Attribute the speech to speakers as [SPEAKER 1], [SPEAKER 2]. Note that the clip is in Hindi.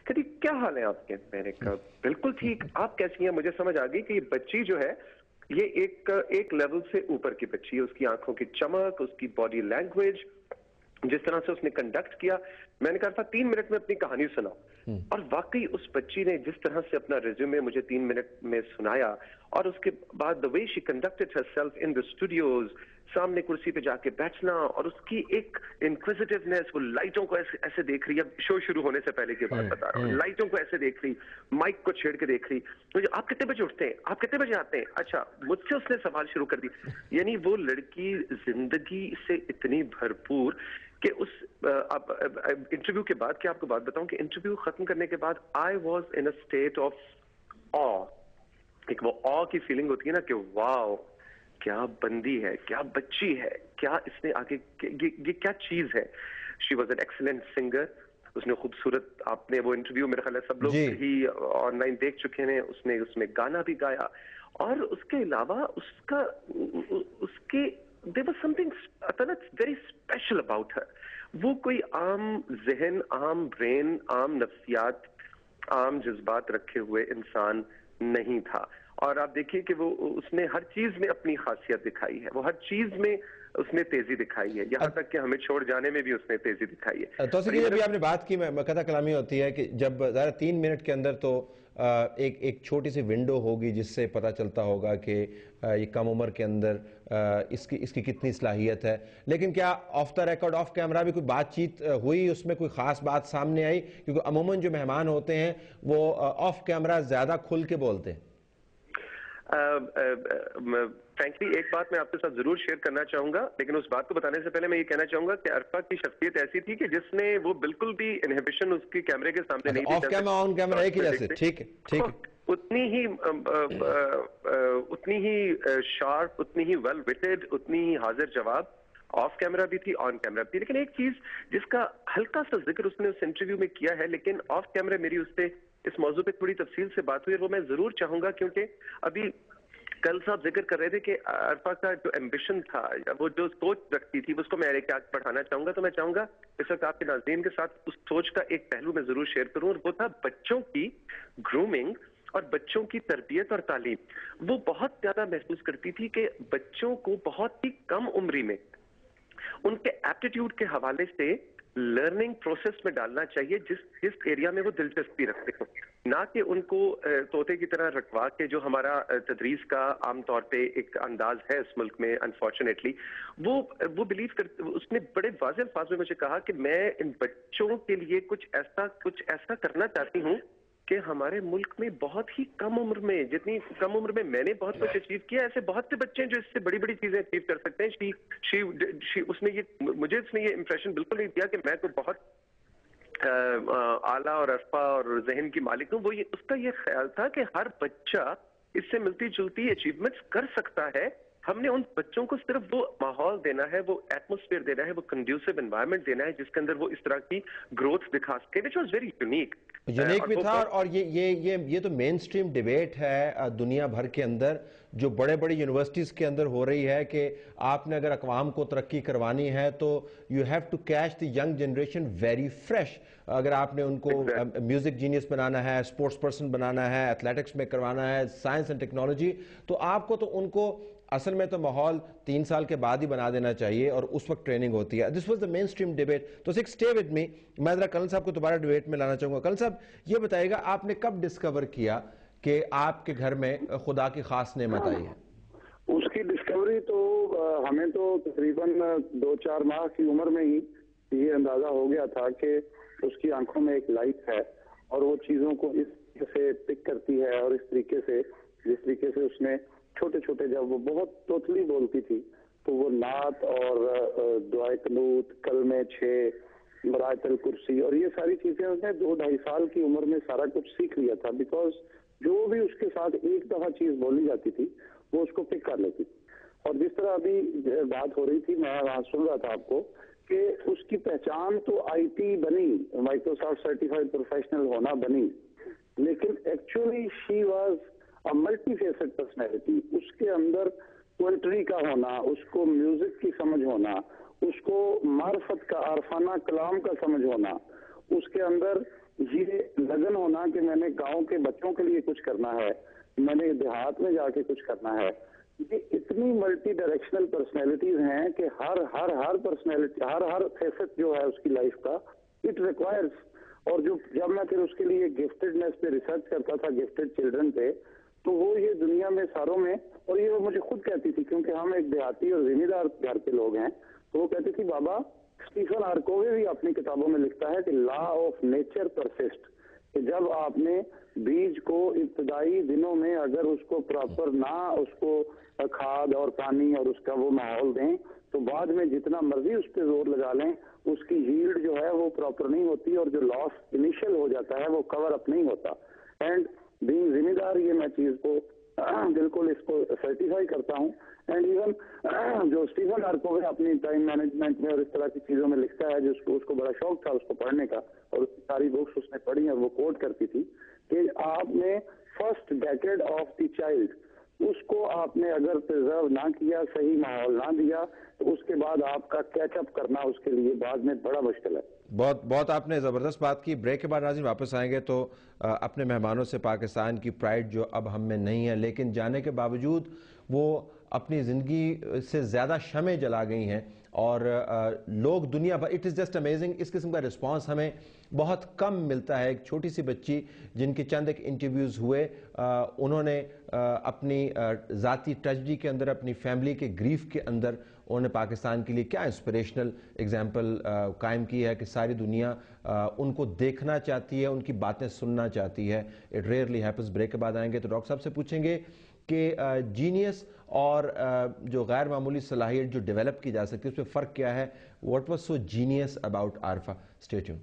[SPEAKER 1] कहती क्या हाल है आपके? मैंने कहा बिल्कुल ठीक, आप कैसी हैं? मुझे समझ आ गई कि ये बच्ची जो है ये एक लेवल से ऊपर की बच्ची है। उसकी आंखों की चमक, उसकी बॉडी लैंग्वेज, जिस तरह से उसने कंडक्ट किया, मैंने कहा था 3 मिनट में अपनी कहानी सुनाओ। और वाकई उस बच्ची ने जिस तरह से अपना रिज्यूमे मुझे 3 मिनट में सुनाया, और उसके बाद the way she conducted herself in the studios, सामने कुर्सी पे जाके बैठना, और उसकी एक इंक्विजिटिवनेस, वो लाइटों को ऐसे ऐसे देख रही है। अब शो शुरू होने से पहले की बात बता रहा हूँ, लाइटों को ऐसे देख रही, माइक को छेड़ के देख रही, मुझे आप कितने बजे उठते हैं, आप कितने बजे आते हैं, अच्छा, मुझसे उसने सवाल शुरू कर दी। यानी वो लड़की जिंदगी से इतनी भरपूर कि उस अब इंटरव्यू के बाद, क्या आपको बात बताऊं कि इंटरव्यू खत्म करने के बाद I was in a state of awe. एक वो ऑ की फीलिंग होती है ना कि वाओ, क्या बंदी है, क्या बच्ची है, क्या इसने आगे, ये क्या चीज है। She was an excellent singer. उसने खूबसूरत, आपने वो इंटरव्यू मेरे ख्याल है सब लोग
[SPEAKER 2] जी।
[SPEAKER 1] ही ऑनलाइन देख चुके हैं, उसने उसमें गाना भी गाया। और उसके अलावा उसका उसके there was something very special about her. वो कोई आम जहन, आम ब्रेन, आम नफ्सियात, आम जज्बात रखे हुए इंसान नहीं था। और आप देखिए कि वो उसने हर चीज में अपनी खासियत दिखाई है, वो हर चीज में उसने तेजी दिखाई है, यहाँ तक कि हमें छोड़ जाने में भी उसने तेजी दिखाई है।
[SPEAKER 2] तो कि अभी आपने बात की, कथा कलामी होती है कि जब ज़रा 3 मिनट के अंदर तो एक छोटी सी विंडो होगी जिससे पता चलता होगा कि ये कम उम्र के अंदर इसकी कितनी सलाहियत है, लेकिन क्या of the record, of camera भी कोई बातचीत हुई, उसमें कोई खास बात सामने आई? क्योंकि अमूमन जो मेहमान होते हैं वो ऑफ कैमरा ज़्यादा खुल के बोलते हैं।
[SPEAKER 1] फ्रैंकली एक बात मैं आपके साथ जरूर शेयर करना चाहूंगा, लेकिन उस बात को बताने से पहले मैं ये कहना चाहूंगा कि अरफा की शख्सियत ऐसी थी कि जिसने वो बिल्कुल भी इनहिबिशन उसके कैमरे के सामने नहीं
[SPEAKER 2] ऑफ कैमरा ऑन कैमरा एक ही जैसे, ठीक है, ठीक है।
[SPEAKER 1] उतनी ही शार्प, उतनी ही वेल विटेड, उतनी ही हाजिर जवाब ऑफ कैमरा भी थी, ऑन कैमरा भी थी। लेकिन एक चीज जिसका हल्का सा जिक्र उसने उस इंटरव्यू में किया है, लेकिन ऑफ कैमरा मेरी उससे इस मौजू पे थोड़ी तफसील से बात हुई, और वो मैं जरूर चाहूंगा, क्योंकि अभी कल साहब जिक्र कर रहे थे कि अरफा का जो एम्बिशन था, या वो जो सोच रखती थी, उसको मैं एक आगे बढ़ाना चाहूंगा। तो मैं चाहूंगा इस वक्त आपके नाज़रीन के साथ उस सोच का एक पहलू मैं जरूर शेयर करूं, और वो था बच्चों की ग्रूमिंग और बच्चों की तरबियत और तालीम। वो बहुत ज्यादा महसूस करती थी कि बच्चों को बहुत ही कम उम्री में उनके एप्टीट्यूड के हवाले से लर्निंग प्रोसेस में डालना चाहिए, जिस एरिया में वो दिलचस्पी रखते हो, ना कि उनको तोते की तरह रटवा के, जो हमारा तदरीस का आमतौर पे एक अंदाज है इस मुल्क में अनफॉर्चुनेटली। वो बिलीव कर, उसने बड़े वाज़ेह अल्फाज में मुझे कहा कि मैं इन बच्चों के लिए कुछ ऐसा करना चाहती हूँ कि हमारे मुल्क में बहुत ही कम उम्र में, जितनी कम उम्र में मैंने बहुत कुछ अचीव किया, ऐसे बहुत से बच्चे हैं जो इससे बड़ी बड़ी चीजें अचीव कर सकते हैं। उसने ये इंप्रेशन बिल्कुल नहीं दिया कि मैं तो बहुत आला और अरफा और जहन की मालिक हूँ। उसका ये ख्याल था कि हर बच्चा इससे मिलती जुलती अचीवमेंट्स कर सकता है। हमने उन बच्चों को सिर्फ वो माहौल देना है, वो एटमोस्फेयर देना है, वो कंड्यूसिव एनवायरनमेंट देना है जिसके अंदर वो इस तरह की ग्रोथ दिखा सके, विच वाज वेरी यूनिक
[SPEAKER 2] भी था। और ये तो मेन स्ट्रीम डिबेट है दुनिया भर के अंदर, जो बड़े बड़े यूनिवर्सिटीज़ के अंदर हो रही है कि आपने अगर अक़वाम को तरक्की करवानी है तो you have to catch the young generation very fresh. अगर आपने उनको म्यूज़िक जीनियस बनाना है, स्पोर्ट्स पर्सन बनाना है, एथलेटिक्स में करवाना है, साइंस एंड टेक्नोलॉजी, तो आपको तो उनको असल में तो माहौल 3 साल के बाद ही बना देना चाहिए, और उस वक्त ट्रेनिंग होती है। This was the main stream debate. तो सिक्स स्टे विद मी, मैं जरा कर्नल साहब को दोबारा डिबेट में लाना चाहूंगा। कर्नल साहब, ये बताइएगा आपने कब डिस्कवर किया कि आपके घर में खुदा की खास नेमत आई है?
[SPEAKER 3] उसकी डिस्कवरी तो हमें तो तकरीबन 2-4 माह की उम्र में ही ये अंदाजा हो गया था कि उसकी आंखों में एक लाइट है, और वो चीजों को इस तरीके से पिक करती है, और इस तरीके से, जिस तरीके से उसने छोटे छोटे, जब वो बहुत तोतली बोलती थी तो वो नात और दुआए कनूत, कलमे 6, बरातल कुर्सी, और ये सारी चीजें उसने 2-2.5 साल की उम्र में सारा कुछ सीख लिया था। बिकॉज जो भी उसके साथ एक दफा चीज बोली जाती थी वो उसको पिक कर लेती थी। और जिस तरह अभी बात हो रही थी, मैं वहां सुन रहा था आपको, कि उसकी पहचान तो आईटी बनी, माइक्रोसॉफ्ट सर्टिफाइड प्रोफेशनल होना बनी, लेकिन actually she was a multifaceted personality. उसके अंदर पोएट्री का होना, उसको म्यूजिक की समझ होना, उसको मार्फत का, आरफाना कलाम का समझ होना, उसके अंदर ये लगन होना कि मैंने गांव के बच्चों के लिए कुछ करना है, मैंने देहात में जाके कुछ करना है, ये इतनी मल्टी डायरेक्शनल पर्सनैलिटीज हैं कि हर पर्सनैलिटी हर फेसेट जो है उसकी लाइफ का इट रिक्वायर्स। और जो जब मैं फिर उसके लिए गिफ्टेडनेस पे रिसर्च करता था, गिफ्टेड चिल्ड्रन पे, तो वो ये दुनिया में सारों में, और ये वो मुझे खुद कहती थी क्योंकि हम एक देहाती और जिम्मेदार घर के लोग हैं, तो वो कहती थी बाबा, स्टीफन आर कोवे भी अपनी किताबों में लिखता है कि लॉ ऑफ नेचर परसिस्ट, कि जब आपने बीज को इब्तदाई दिनों में अगर उसको प्रॉपर ना उसको खाद और पानी और उसका वो माहौल दें, तो बाद में जितना मर्जी उस पर जोर लगा लें, उसकी यील्ड जो है वो प्रॉपर नहीं होती और जो लॉस इनिशियल हो जाता है वो कवर अप नहीं होता। एंड बीइंग जिम्मेदार, ये मैं चीज को बिल्कुल इसको सर्टिफाई करता हूँ। एंड इवन जो स्टीफन आर कोवे अपनी टाइम मैनेजमेंट में और इस तरह की चीजों में लिखता है, जिसको उसको बड़ा शौक था उसको पढ़ने का, और उसकी सारी बुक्स उसने पढ़ी और वो कोट करती थी कि आपने first decade of the child, उसको आपने अगर प्रिजर्व ना किया, सही माहौल ना दिया, तो उसके बाद आपका कैचअप करना उसके लिए बाद में बड़ा मुश्किल है।
[SPEAKER 2] बहुत बहुत आपने ज़बरदस्त बात की। ब्रेक के बाद नाज़रीन वापस आएंगे तो अपने मेहमानों से पाकिस्तान की प्राइड जो अब हम में नहीं है, लेकिन जाने के बावजूद वो अपनी ज़िंदगी से ज़्यादा शमें जला गई हैं और लोग दुनिया भर, इट इज़ जस्ट अमेजिंग, इस किस्म का रिस्पांस हमें बहुत कम मिलता है। एक छोटी सी बच्ची जिनके चंद एक इंटरव्यूज़ हुए, उन्होंने अपनी ज़ाती ट्रेजेडी के अंदर, अपनी फैमिली के ग्रीफ के अंदर उन्होंने पाकिस्तान के लिए क्या इंस्पिरेशनल एग्जाम्पल कायम की है कि सारी दुनिया उनको देखना चाहती है, उनकी बातें सुनना चाहती है। It rarely happens. ब्रेक के बाद आएंगे तो डॉक्टर साहब से पूछेंगे कि जीनियस और जो गैर मामूली सलाहियत जो डेवलप की जा सकती है उसमें फ़र्क क्या है। What was so genius about Arfa. Stay tuned.